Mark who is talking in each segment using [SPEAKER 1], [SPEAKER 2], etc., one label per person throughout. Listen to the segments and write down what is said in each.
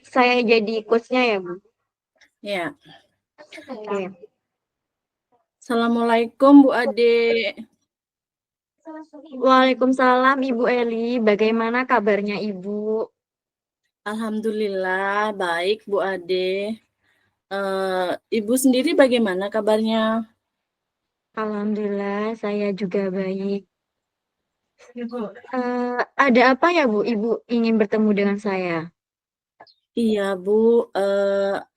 [SPEAKER 1] Saya jadi coach-nya ya, Bu?
[SPEAKER 2] Ya.
[SPEAKER 1] Oke.
[SPEAKER 2] Assalamualaikum Bu Ade.
[SPEAKER 1] Waalaikumsalam Ibu Eli, bagaimana kabarnya Ibu?
[SPEAKER 2] Alhamdulillah baik Bu Ade. Ibu sendiri bagaimana kabarnya?
[SPEAKER 1] Alhamdulillah saya juga baik. Ada apa ya Bu, Ibu ingin bertemu dengan saya?
[SPEAKER 2] Iya Bu,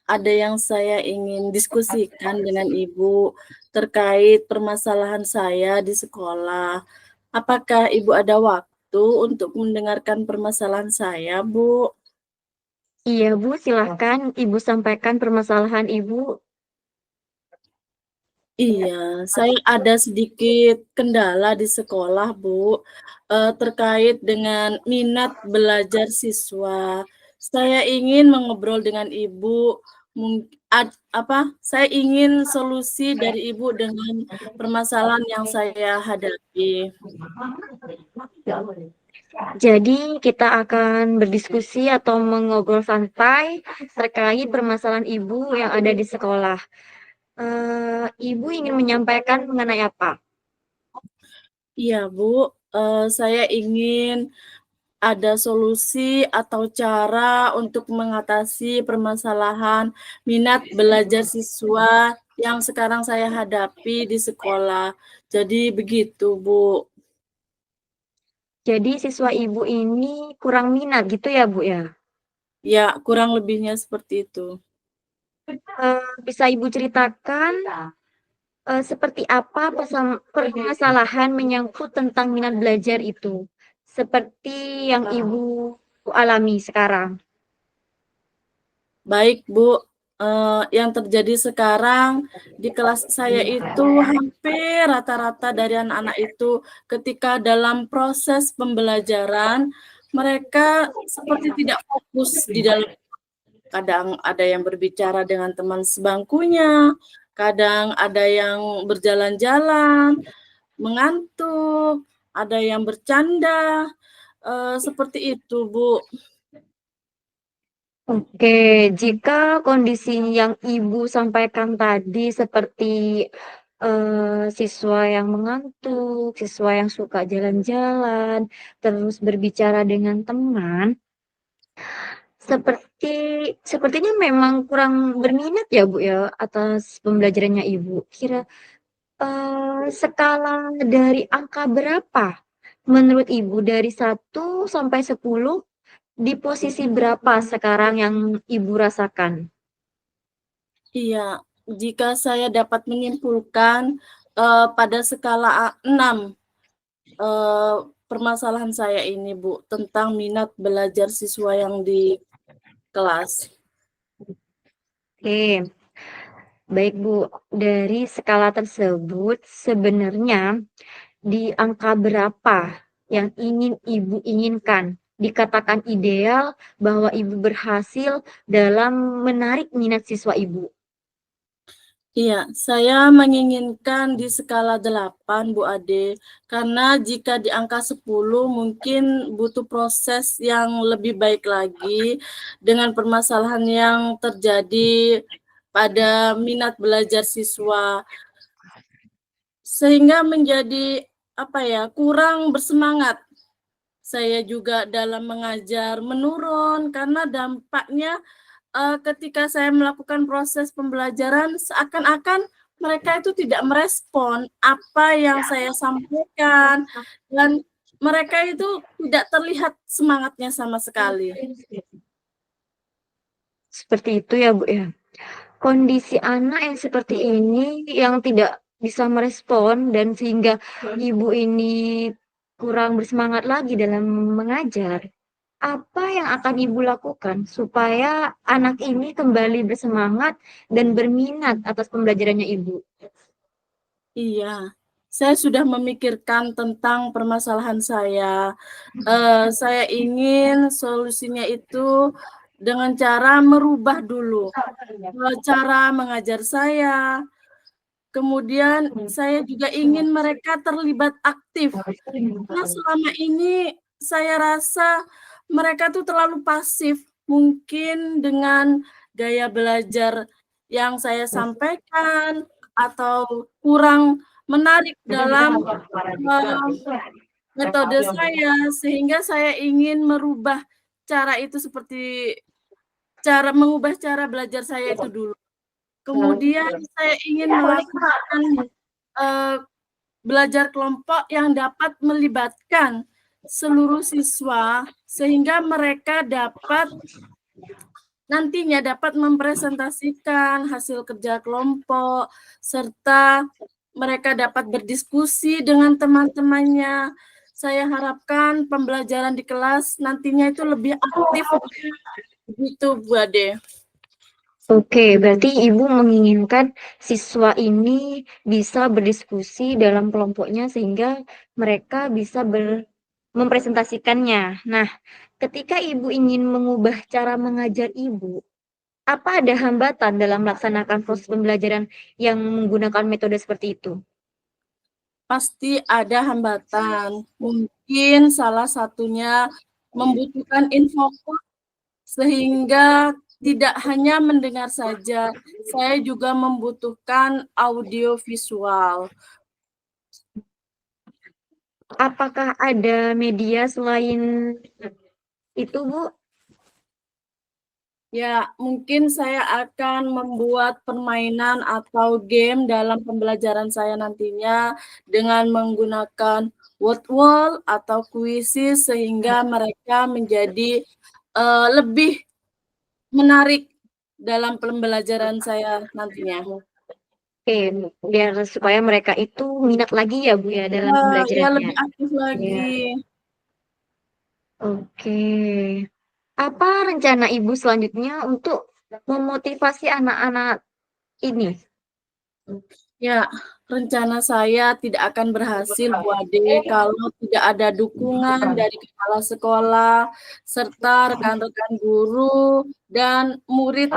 [SPEAKER 2] ada yang saya ingin diskusikan dengan Ibu terkait permasalahan saya di sekolah. Apakah Ibu ada waktu untuk mendengarkan permasalahan saya, Bu?
[SPEAKER 1] Iya Bu, silahkan Ibu sampaikan permasalahan Ibu.
[SPEAKER 2] Iya, saya ada sedikit kendala di sekolah, Bu, terkait dengan minat belajar siswa. Saya ingin mengobrol dengan Ibu, saya ingin solusi dari Ibu dengan permasalahan yang saya hadapi.
[SPEAKER 1] Jadi kita akan berdiskusi atau mengobrol santai terkait permasalahan Ibu yang ada di sekolah. Ibu ingin menyampaikan mengenai apa?
[SPEAKER 2] Iya, Bu, saya ingin ada solusi atau cara untuk mengatasi permasalahan minat belajar siswa yang sekarang saya hadapi di sekolah. Jadi begitu, Bu.
[SPEAKER 1] Jadi siswa Ibu ini kurang minat gitu ya Bu ya?
[SPEAKER 2] Ya, kurang lebihnya seperti itu.
[SPEAKER 1] Bisa Ibu ceritakan seperti apa permasalahan menyangkut tentang minat belajar itu? Seperti yang Ibu alami sekarang.
[SPEAKER 2] Baik, Bu, yang terjadi sekarang di kelas saya itu hampir rata-rata dari anak-anak itu ketika dalam proses pembelajaran, mereka seperti tidak fokus di dalam. Kadang ada yang berbicara dengan teman sebangkunya, kadang ada yang berjalan-jalan, mengantuk, ada yang bercanda, seperti itu, Bu.
[SPEAKER 1] Oke, jika kondisi yang Ibu sampaikan tadi seperti siswa yang mengantuk, siswa yang suka jalan-jalan, terus berbicara dengan teman, sepertinya memang kurang berminat ya Bu ya atas pembelajarannya Ibu. Skala dari angka berapa menurut Ibu dari 1 sampai 10 di posisi berapa sekarang yang Ibu rasakan?
[SPEAKER 2] Iya, jika saya dapat menyimpulkan, pada skala 6, eee, permasalahan saya ini, Bu, tentang minat belajar siswa yang di kelas.
[SPEAKER 1] Oke, baik Bu. Dari skala tersebut sebenarnya di angka berapa yang ingin Ibu inginkan? Dikatakan ideal bahwa Ibu berhasil dalam menarik minat siswa Ibu.
[SPEAKER 2] Iya, saya menginginkan di skala 8, Bu Ade, karena jika di angka 10 mungkin butuh proses yang lebih baik lagi dengan permasalahan yang terjadi pada minat belajar siswa, sehingga menjadi, kurang bersemangat. Saya juga dalam mengajar menurun karena dampaknya ketika saya melakukan proses pembelajaran seakan-akan mereka itu tidak merespon apa yang saya sampaikan dan mereka itu tidak terlihat semangatnya sama sekali.
[SPEAKER 1] Seperti itu ya Bu ya. Kondisi anak yang seperti ini yang tidak bisa merespon dan sehingga ibu ini kurang bersemangat lagi dalam mengajar. Apa yang akan ibu lakukan supaya anak ini kembali bersemangat dan berminat atas pembelajarannya ibu?
[SPEAKER 2] Iya, saya sudah memikirkan tentang permasalahan saya. Saya ingin solusinya itu dengan cara merubah dulu, cara mengajar saya. Kemudian saya juga ingin mereka terlibat aktif, karena selama ini saya rasa mereka tuh terlalu pasif, mungkin dengan gaya belajar yang saya sampaikan atau kurang menarik dalam, eee, metode saya, sehingga saya ingin merubah cara itu seperti mengubah cara belajar saya itu dulu. Kemudian saya ingin melakukan, eee, belajar kelompok yang dapat melibatkan seluruh siswa, sehingga mereka nantinya dapat mempresentasikan hasil kerja kelompok, serta mereka dapat berdiskusi dengan teman-temannya. Saya harapkan pembelajaran di kelas nantinya itu lebih aktif, begitu Bu Ade.
[SPEAKER 1] Oke, berarti Ibu menginginkan siswa ini bisa berdiskusi dalam kelompoknya sehingga mereka bisa mempresentasikannya. Nah, ketika Ibu ingin mengubah cara mengajar Ibu, apa ada hambatan dalam melaksanakan proses pembelajaran yang menggunakan metode seperti itu?
[SPEAKER 2] Pasti ada hambatan. Mungkin salah satunya membutuhkan info sehingga tidak hanya mendengar saja, saya juga membutuhkan audio visual.
[SPEAKER 1] Apakah ada media selain itu, Bu?
[SPEAKER 2] Ya, mungkin saya akan membuat permainan atau game dalam pembelajaran saya nantinya dengan menggunakan word wall atau kuisis sehingga mereka menjadi lebih menarik dalam pembelajaran saya nantinya.
[SPEAKER 1] Oke, biar supaya mereka itu minat lagi ya, Bu, ya, dalam
[SPEAKER 2] Ya
[SPEAKER 1] pembelajarannya.
[SPEAKER 2] lebih aktif
[SPEAKER 1] Iya.
[SPEAKER 2] lagi.
[SPEAKER 1] Oke. Apa rencana Ibu selanjutnya untuk memotivasi anak-anak ini?
[SPEAKER 2] Ya, rencana saya tidak akan berhasil Bu Ade kalau tidak ada dukungan dari kepala sekolah serta rekan-rekan guru dan murid.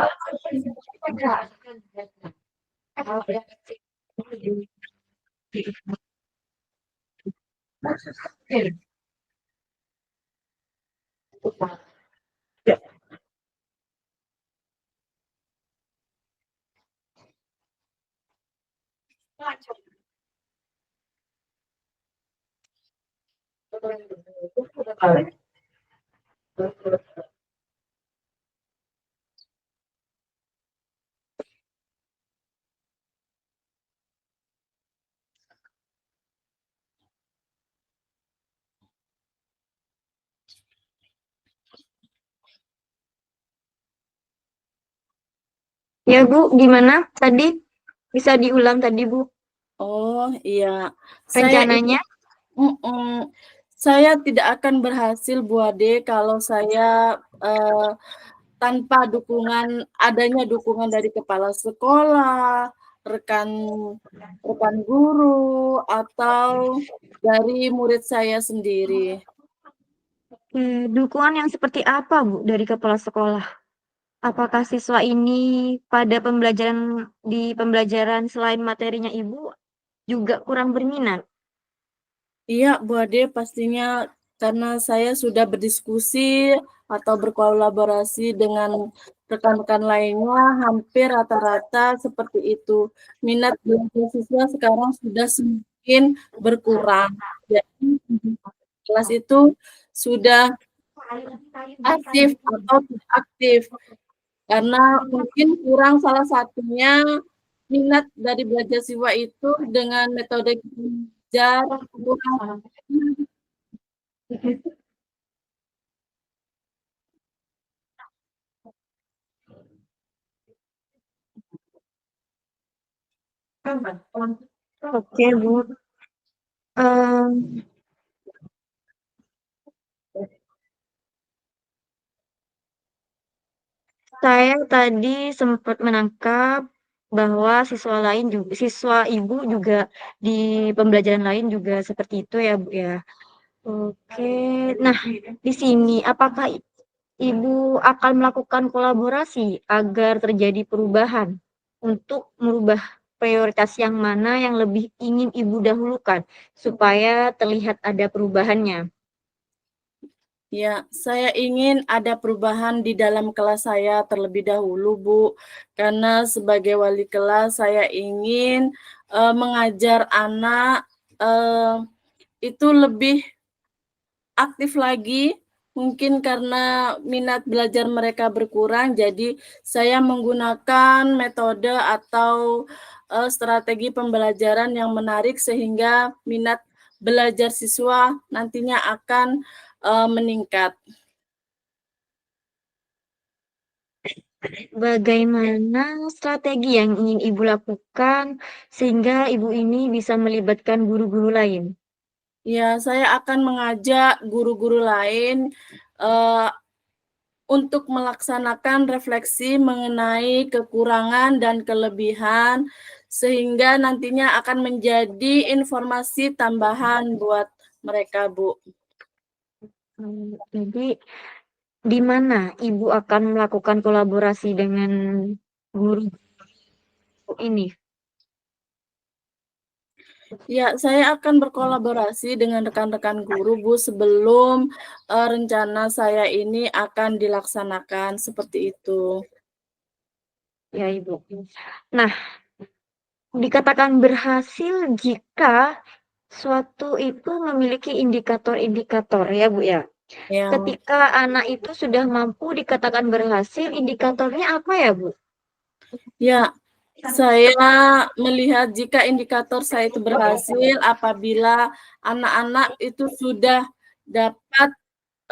[SPEAKER 1] Ya, Bu, gimana tadi? Bisa diulang tadi, Bu,
[SPEAKER 2] Oh iya, saya
[SPEAKER 1] rencananya?
[SPEAKER 2] saya tidak akan berhasil Bu Ade kalau saya tanpa adanya dukungan dari kepala sekolah, rekan rekan guru, atau dari murid saya sendiri.
[SPEAKER 1] Dukungan yang seperti apa, Bu, dari kepala sekolah? Apakah siswa ini pada pembelajaran selain materinya Ibu juga kurang berminat?
[SPEAKER 2] Iya, Bu Ade, pastinya karena saya sudah berdiskusi atau berkolaborasi dengan rekan-rekan lainnya, hampir rata-rata seperti itu. Minat belajar siswa sekarang sudah semakin berkurang. Jadi, kelas itu sudah aktif atau tidak aktif. Karena mungkin kurang salah satunya minat dari belajar siswa itu dengan metode belajar kurang.
[SPEAKER 1] Oke, Bu. Em, saya tadi sempat menangkap bahwa siswa Ibu juga di pembelajaran lain juga seperti itu ya, Bu ya. Oke. Nah, di sini apakah Ibu akan melakukan kolaborasi agar terjadi perubahan untuk merubah prioritas yang mana yang lebih ingin Ibu dahulukan supaya terlihat ada perubahannya?
[SPEAKER 2] Ya, saya ingin ada perubahan di dalam kelas saya terlebih dahulu, Bu. Karena sebagai wali kelas saya ingin, mengajar anak, itu lebih aktif lagi, mungkin karena minat belajar mereka berkurang, jadi saya menggunakan metode atau, strategi pembelajaran yang menarik sehingga minat belajar siswa nantinya akan, meningkat.
[SPEAKER 1] Bagaimana strategi yang ingin Ibu lakukan sehingga Ibu ini bisa melibatkan guru-guru lain?
[SPEAKER 2] Ya, saya akan mengajak guru-guru lain, eee, untuk melaksanakan refleksi mengenai kekurangan dan kelebihan, sehingga nantinya akan menjadi informasi tambahan buat mereka, Bu.
[SPEAKER 1] Jadi di mana Ibu akan melakukan kolaborasi dengan guru ini?
[SPEAKER 2] Ya, saya akan berkolaborasi dengan rekan-rekan guru, Bu, sebelum, rencana saya ini akan dilaksanakan, seperti itu.
[SPEAKER 1] Ya, Ibu. Nah, dikatakan berhasil jika suatu itu memiliki indikator-indikator ya, Bu, ya.
[SPEAKER 2] Ya.
[SPEAKER 1] Ketika anak itu sudah mampu dikatakan berhasil, indikatornya apa ya, Bu?
[SPEAKER 2] Ya, saya melihat jika indikator saya itu berhasil apabila anak-anak itu sudah dapat,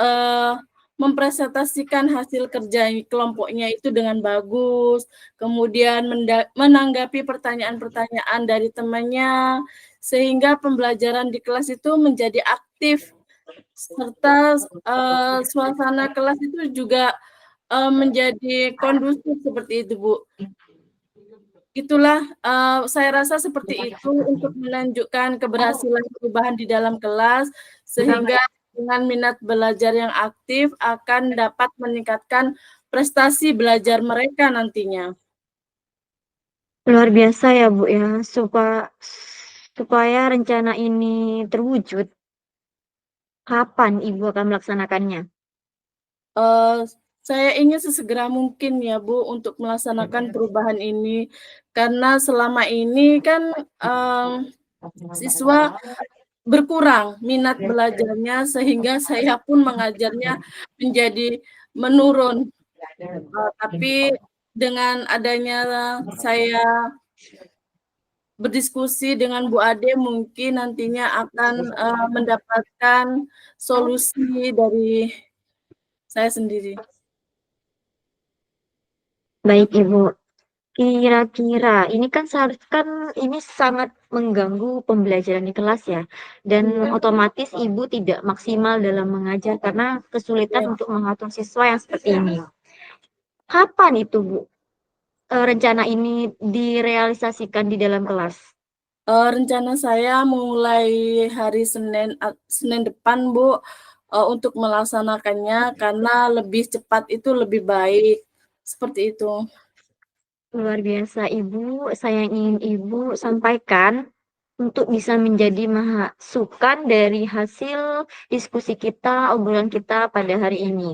[SPEAKER 2] eee, mempresentasikan hasil kerja kelompoknya itu dengan bagus, kemudian menanggapi pertanyaan-pertanyaan dari temannya, sehingga pembelajaran di kelas itu menjadi aktif, serta, suasana kelas itu juga, menjadi kondusif seperti itu, Bu. Itulah, saya rasa seperti itu untuk menunjukkan keberhasilan perubahan di dalam kelas, sehingga dengan minat belajar yang aktif akan dapat meningkatkan prestasi belajar mereka nantinya.
[SPEAKER 1] Luar biasa ya, Bu, ya. Supaya rencana ini terwujud, kapan Ibu akan melaksanakannya?
[SPEAKER 2] Eee, saya ingin sesegera mungkin ya, Bu, untuk melaksanakan perubahan ini, karena selama ini kan, siswa berkurang minat belajarnya sehingga saya pun mengajarnya menjadi menurun, tapi dengan adanya saya berdiskusi dengan Bu Ade mungkin nantinya akan, mendapatkan solusi dari saya sendiri.
[SPEAKER 1] Baik, Ibu. Kira-kira ini kan kan ini sangat mengganggu pembelajaran di kelas ya, dan
[SPEAKER 2] Iya,
[SPEAKER 1] otomatis Ibu tidak maksimal dalam mengajar karena kesulitan
[SPEAKER 2] iya.
[SPEAKER 1] untuk mengatur siswa yang seperti ini. Kapan itu, Bu, rencana ini direalisasikan di dalam kelas?
[SPEAKER 2] Rencana saya mulai hari Senin depan, Bu, untuk melaksanakannya karena lebih cepat itu lebih baik, seperti itu.
[SPEAKER 1] Luar biasa, Ibu. Saya ingin Ibu sampaikan untuk bisa menjadi masukan dari hasil diskusi kita, obrolan kita pada hari ini.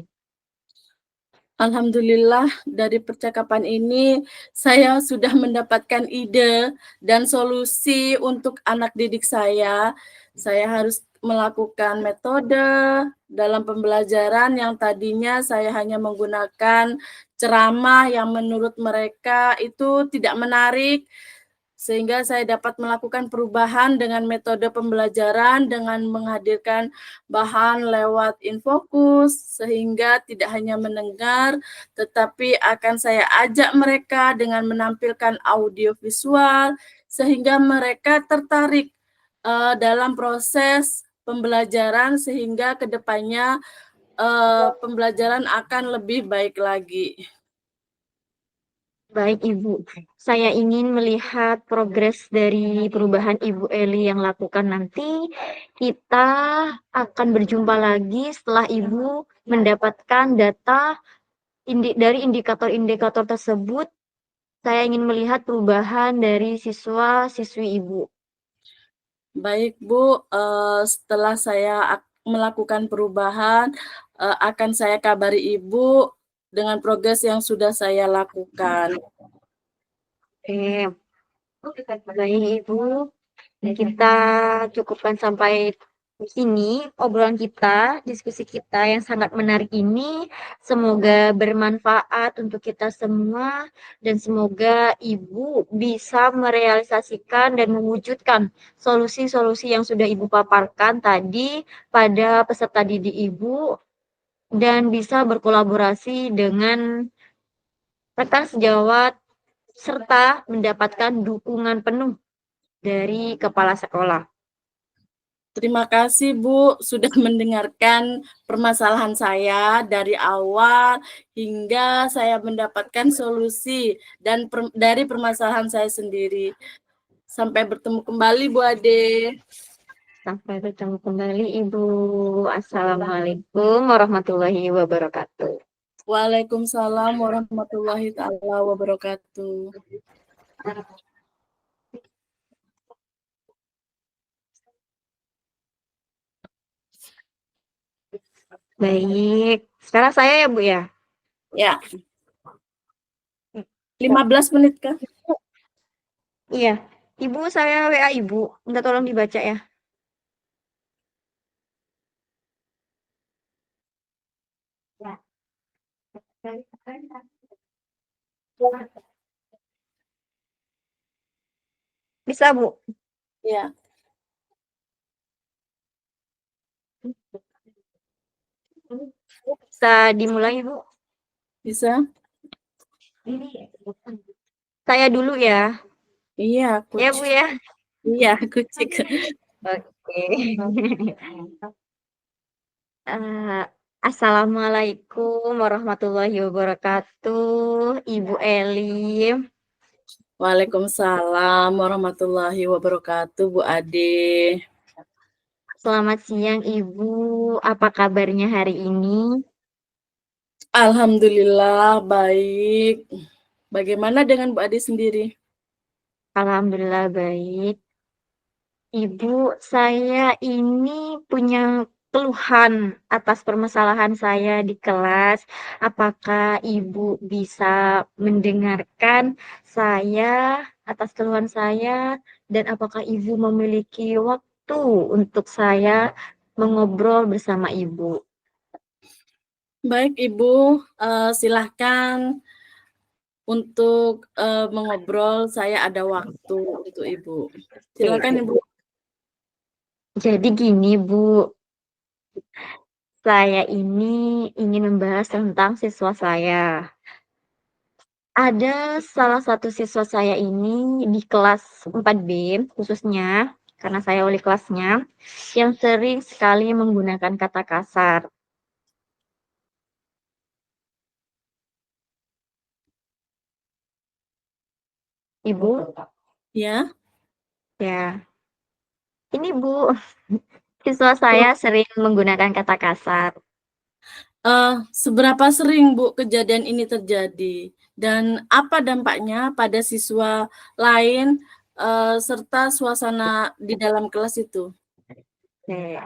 [SPEAKER 2] Alhamdulillah dari percakapan ini saya sudah mendapatkan ide dan solusi untuk anak didik saya. Saya harus melakukan metode dalam pembelajaran yang tadinya saya hanya menggunakan ceramah yang menurut mereka itu tidak menarik, sehingga saya dapat melakukan perubahan dengan metode pembelajaran dengan menghadirkan bahan lewat infokus, sehingga tidak hanya mendengar, tetapi akan saya ajak mereka dengan menampilkan audio visual, sehingga mereka tertarik, dalam proses pembelajaran sehingga ke depannya, pembelajaran akan lebih baik lagi.
[SPEAKER 1] Baik, Ibu. Saya ingin melihat progres dari perubahan Ibu Eli yang lakukan nanti. Kita akan berjumpa lagi setelah Ibu mendapatkan data dari indikator-indikator tersebut. Saya ingin melihat perubahan dari siswa-siswi Ibu.
[SPEAKER 2] Baik, Bu, setelah saya melakukan perubahan, akan saya kabari Ibu dengan progres yang sudah saya lakukan.
[SPEAKER 1] Oke, baik Ibu. Kita cukupkan sampai di sini obrolan kita, diskusi kita yang sangat menarik ini. Semoga bermanfaat untuk kita semua dan semoga Ibu bisa merealisasikan dan mewujudkan solusi-solusi yang sudah Ibu paparkan tadi pada peserta didik Ibu dan bisa berkolaborasi dengan rekan sejawat serta mendapatkan dukungan penuh dari kepala sekolah.
[SPEAKER 2] Terima kasih Bu sudah mendengarkan permasalahan saya dari awal hingga saya mendapatkan solusi dan dari permasalahan saya sendiri. Sampai bertemu kembali Bu Ade.
[SPEAKER 1] Sampai bertemu kembali Ibu. Assalamualaikum warahmatullahi wabarakatuh.
[SPEAKER 2] Waalaikumsalam warahmatullahi taala wabarakatuh.
[SPEAKER 1] Baik, sekarang saya ya Bu ya.
[SPEAKER 2] Ya. 15 menit kah?
[SPEAKER 1] Iya, Ibu saya WA Ibu. Minta tolong dibaca ya. Bisa Bu?
[SPEAKER 2] Ya.
[SPEAKER 1] Bisa dimulai Bu?
[SPEAKER 2] Bisa?
[SPEAKER 1] Saya dulu ya.
[SPEAKER 2] Iya, aku
[SPEAKER 1] Ya Bu ya.
[SPEAKER 2] Iya, aku cek.
[SPEAKER 1] Oke. Assalamualaikum warahmatullahi wabarakatuh, Ibu Eli.
[SPEAKER 2] Waalaikumsalam warahmatullahi wabarakatuh, Bu Ade.
[SPEAKER 1] Selamat siang Ibu, apa kabarnya hari ini?
[SPEAKER 2] Alhamdulillah baik. Bagaimana dengan Bu Ade sendiri?
[SPEAKER 1] Alhamdulillah baik. Ibu, saya ini punya keluhan atas permasalahan saya di kelas. Apakah Ibu bisa mendengarkan saya atas keluhan saya dan apakah Ibu memiliki waktu untuk saya mengobrol bersama Ibu?
[SPEAKER 2] Baik Ibu, silahkan untuk mengobrol. Saya ada waktu untuk Ibu. Silakan Ibu.
[SPEAKER 1] Jadi gini Bu, saya ini ingin membahas tentang siswa saya. Ada salah satu siswa saya ini di kelas 4B khususnya, karena saya wali kelasnya, yang sering sekali menggunakan kata kasar. Ibu,
[SPEAKER 2] Ya.
[SPEAKER 1] ya. Ini Bu, siswa saya sering menggunakan kata kasar.
[SPEAKER 2] Seberapa sering Bu kejadian ini terjadi dan apa dampaknya pada siswa lain serta suasana di dalam kelas itu?
[SPEAKER 1] Oke.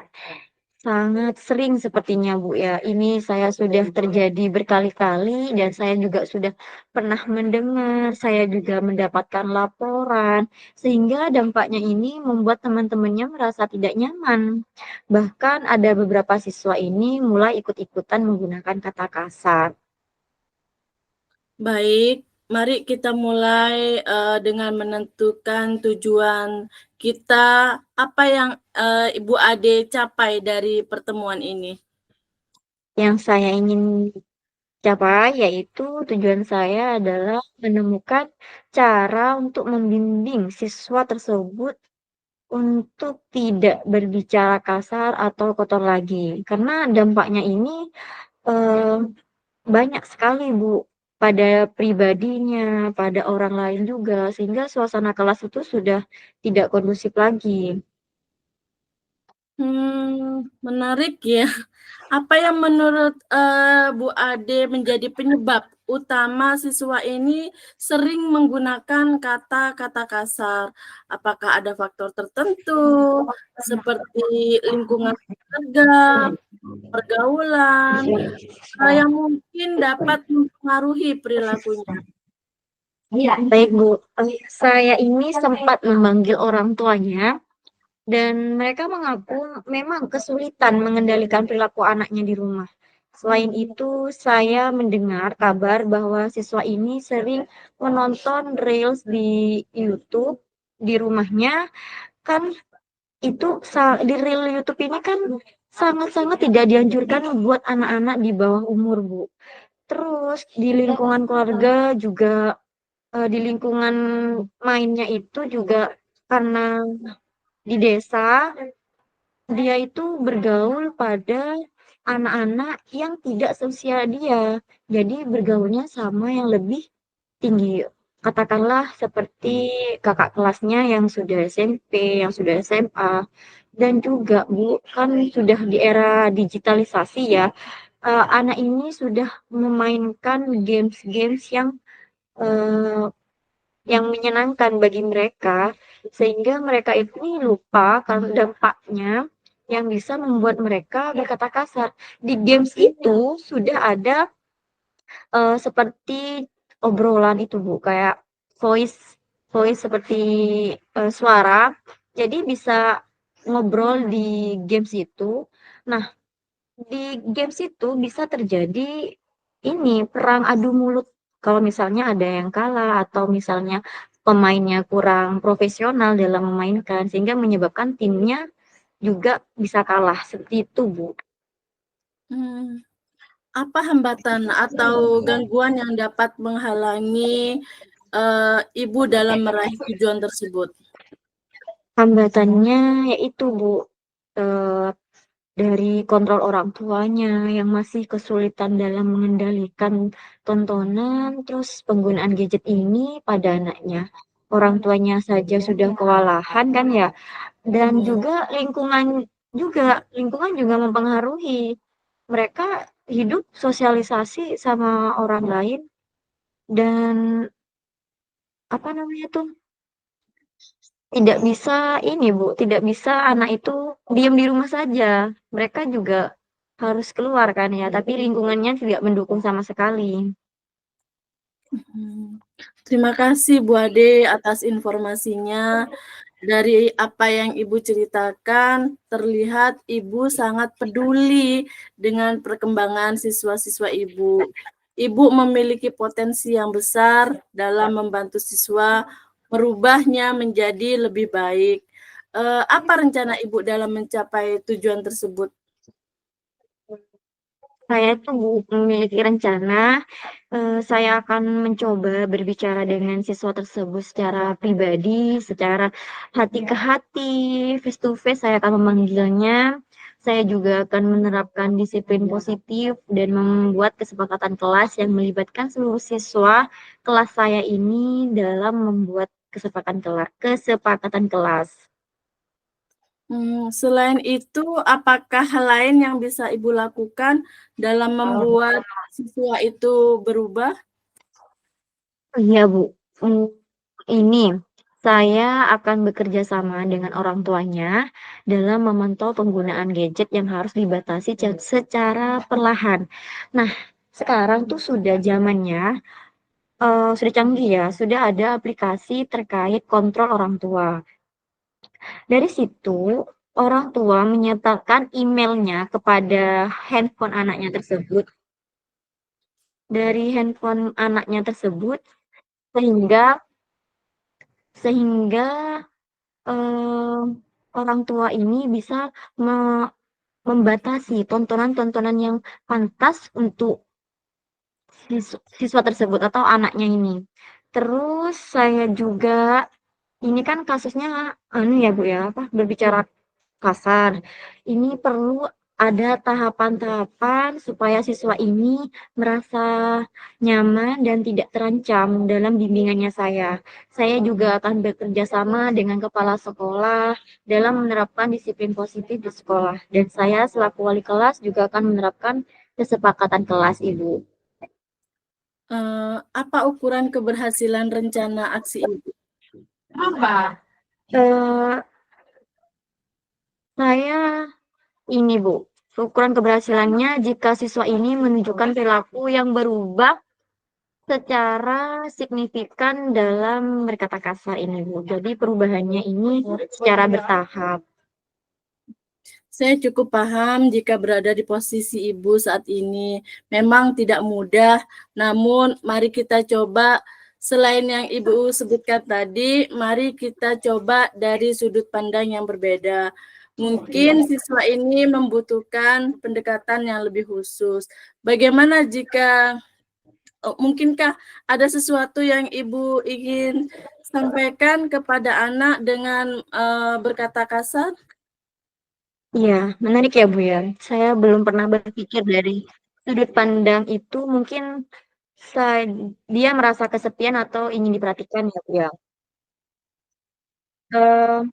[SPEAKER 1] Sangat sering sepertinya Bu ya. Ini saya sudah terjadi berkali-kali dan saya juga sudah pernah mendengar, saya juga mendapatkan laporan, sehingga dampaknya ini membuat teman-temannya merasa tidak nyaman. Bahkan ada beberapa siswa ini mulai ikut-ikutan menggunakan kata kasar.
[SPEAKER 2] Baik, mari kita mulai dengan menentukan tujuan kita, apa yang Ibu Ade capai dari pertemuan ini.
[SPEAKER 1] Yang saya ingin capai yaitu tujuan saya adalah menemukan cara untuk membimbing siswa tersebut untuk tidak berbicara kasar atau kotor lagi. Karena dampaknya ini eee, banyak sekali Bu, pada pribadinya, pada orang lain juga, sehingga suasana kelas itu sudah tidak kondusif lagi.
[SPEAKER 2] Menarik ya. Apa yang menurut Bu Ade menjadi penyebab utama siswa ini sering menggunakan kata-kata kasar? Apakah ada faktor tertentu seperti lingkungan keluarga, pergaulan, yang mungkin dapat mempengaruhi perilakunya.
[SPEAKER 1] Baik Bu, saya ini sempat memanggil orang tuanya dan mereka mengaku memang kesulitan mengendalikan perilaku anaknya di rumah. Selain itu, saya mendengar kabar bahwa siswa ini sering menonton reels di YouTube di rumahnya. Kan itu di reel YouTube ini kan sangat-sangat tidak dianjurkan buat anak-anak di bawah umur, Bu. Terus di lingkungan keluarga juga, di lingkungan mainnya itu juga karena di desa, dia itu bergaul pada anak-anak yang tidak seusia dia. Jadi bergaulnya sama yang lebih tinggi. Katakanlah seperti kakak kelasnya yang sudah SMP, yang sudah SMA. Dan juga Bu, kan sudah di era digitalisasi ya, anak ini sudah memainkan games-games eee, yang menyenangkan bagi mereka, sehingga mereka ini lupa kalau dampaknya yang bisa membuat mereka berkata kasar. Di games itu sudah ada, seperti obrolan itu Bu, kayak voice voice seperti, suara, jadi bisa ngobrol di games itu. Nah, di games itu bisa terjadi ini, perang adu mulut. Kalau misalnya ada yang kalah atau misalnya pemainnya kurang profesional dalam memainkan, sehingga menyebabkan timnya juga bisa kalah, seperti itu, Bu.
[SPEAKER 2] Hmm. Apa hambatan atau gangguan yang dapat menghalangi ibu dalam meraih tujuan tersebut?
[SPEAKER 1] Hambatannya yaitu, Bu, eee, dari kontrol orang tuanya yang masih kesulitan dalam mengendalikan tontonan, terus penggunaan gadget ini pada anaknya. Orang tuanya saja sudah kewalahan kan ya, dan juga lingkungan juga mempengaruhi. Mereka hidup sosialisasi sama orang lain dan apa namanya tuh, tidak bisa ini Bu, tidak bisa anak itu diam di rumah saja. Mereka juga harus keluar kan ya, tapi lingkungannya tidak mendukung sama sekali.
[SPEAKER 2] Hmm. Terima kasih Bu Ade atas informasinya. Dari apa yang Ibu ceritakan, terlihat Ibu sangat peduli dengan perkembangan siswa-siswa Ibu. Ibu memiliki potensi yang besar dalam membantu siswa merubahnya menjadi lebih baik. Apa rencana Ibu dalam mencapai tujuan tersebut?
[SPEAKER 1] Saya tuh memiliki rencana, saya akan mencoba berbicara dengan siswa tersebut secara pribadi, secara hati ke hati, face to face saya akan memanggilnya. Saya juga akan menerapkan disiplin positif dan membuat kesepakatan kelas yang melibatkan seluruh siswa kelas saya ini dalam membuat kesepakatan kelas.
[SPEAKER 2] Selain itu, apakah hal lain yang bisa Ibu lakukan dalam membuat siswa itu berubah?
[SPEAKER 1] Iya, Bu. Mmm, ini, saya akan bekerja sama dengan orang tuanya dalam memantau penggunaan gadget yang harus dibatasi secara perlahan. Nah, sekarang tuh sudah zamannya, sudah canggih ya, sudah ada aplikasi terkait kontrol orang tua. Dari situ, orang tua menyertakan emailnya kepada handphone anaknya tersebut. Dari handphone anaknya tersebut, sehingga sehingga Eee, orang tua ini bisa me membatasi tontonan-tontonan yang pantas untuk siswa tersebut atau anaknya ini. Terus saya juga ini kan kasusnya anu ya, Bu, ya, apa, berbicara kasar. Ini perlu ada tahapan-tahapan supaya siswa ini merasa nyaman dan tidak terancam dalam bimbingannya saya. Saya juga akan bekerja sama dengan kepala sekolah dalam menerapkan disiplin positif di sekolah. Dan saya selaku wali kelas juga akan menerapkan kesepakatan kelas, Ibu.
[SPEAKER 2] Apa ukuran keberhasilan rencana aksi Ibu?
[SPEAKER 1] Eee, saya ini, Bu. Ukuran keberhasilannya jika siswa ini menunjukkan perilaku yang berubah secara signifikan dalam berkata kasar ini, Bu. Jadi perubahannya ini secara bertahap.
[SPEAKER 2] Saya cukup paham jika berada di posisi Ibu saat ini. Memang tidak mudah, namun mari kita coba selain yang Ibu sebutkan tadi, mari kita coba dari sudut pandang yang berbeda. Mungkin siswa ini membutuhkan pendekatan yang lebih khusus. Bagaimana jika mungkinkah ada sesuatu yang Ibu ingin sampaikan kepada anak dengan berkata kasar?
[SPEAKER 1] Iya, menarik ya, Bu, ya. Saya belum pernah berpikir dari sudut pandang itu, mungkin sa dia merasa kesepian atau ingin diperhatikan ya, Bu, ya. Eee,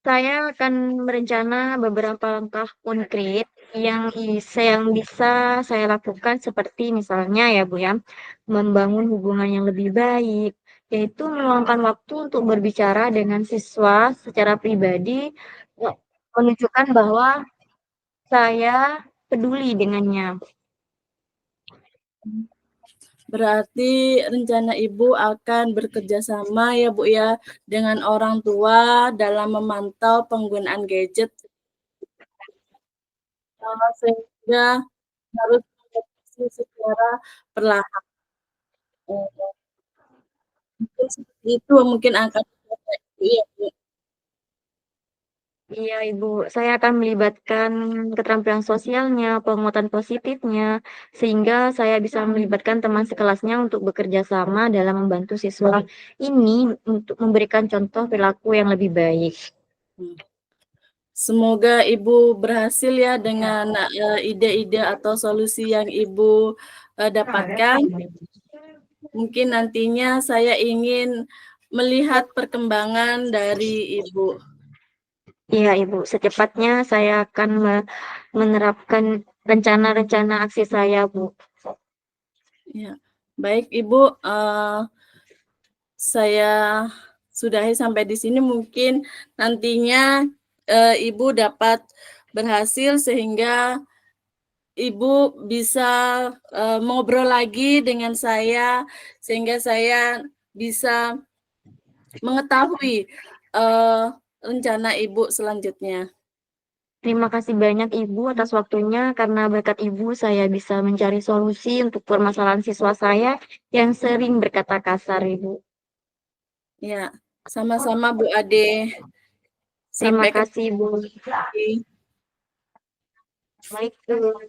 [SPEAKER 1] saya akan merencana beberapa langkah konkret yang bisa saya lakukan seperti misalnya ya, Bu, ya, membangun hubungan yang lebih baik, yaitu meluangkan waktu untuk berbicara dengan siswa secara pribadi, ya, menunjukkan bahwa saya peduli dengannya.
[SPEAKER 2] Berarti rencana Ibu akan bekerja sama ya Bu ya dengan orang tua dalam memantau penggunaan gadget sehingga harus mendeteksi secara perlahan. Mungkin seperti itu mungkin akan dicoba Ibu ya Bu.
[SPEAKER 1] Iya, Ibu, saya akan melibatkan keterampilan sosialnya, penguatan positifnya, sehingga saya bisa melibatkan teman sekelasnya untuk bekerja sama dalam membantu siswa ini untuk memberikan contoh perilaku yang lebih baik.
[SPEAKER 2] Semoga Ibu berhasil ya dengan ide-ide atau solusi yang Ibu dapatkan. Mungkin nantinya saya ingin melihat perkembangan dari Ibu.
[SPEAKER 1] Iya, Ibu, secepatnya saya akan menerapkan rencana-rencana aksi saya, Bu.
[SPEAKER 2] Ya, baik Ibu, saya sudahi sampai di sini. Mungkin nantinya Ibu dapat berhasil sehingga Ibu bisa ngobrol lagi dengan saya sehingga saya bisa mengetahui rencana Ibu selanjutnya.
[SPEAKER 1] Terima kasih banyak Ibu atas waktunya, karena berkat Ibu saya bisa mencari solusi untuk permasalahan siswa saya yang sering berkata kasar, Ibu.
[SPEAKER 2] Ya, sama-sama Bu Ade.
[SPEAKER 1] Terima
[SPEAKER 2] Sampai ketemu
[SPEAKER 1] kasih, Bu.
[SPEAKER 2] lagi.
[SPEAKER 1] Baik, Bu.